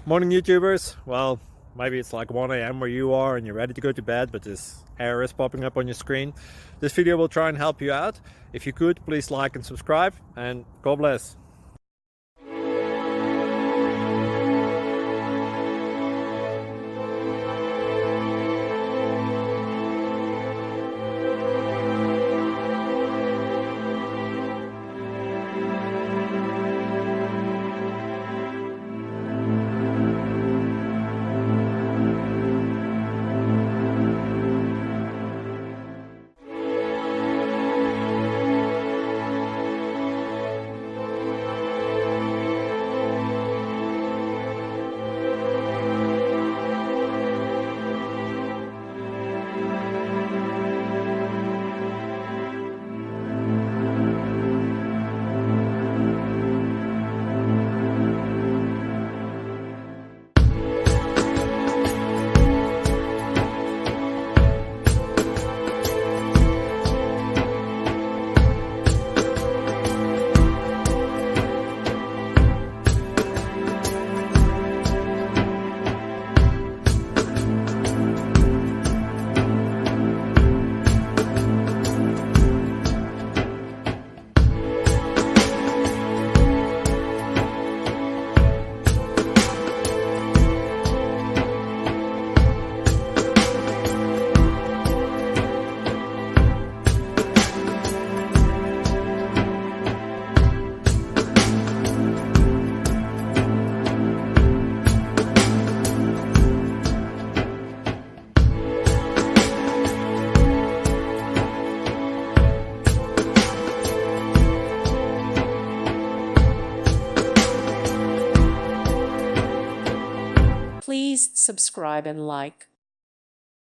Morning YouTubers. Well, maybe it's like 1 a.m. where you are and you're ready to go to bed, but this error is popping up on your screen. This video will try and help you out. If you could, please like and subscribe, and God bless. Please subscribe and like.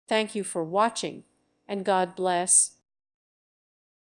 Thank you for watching, and God bless.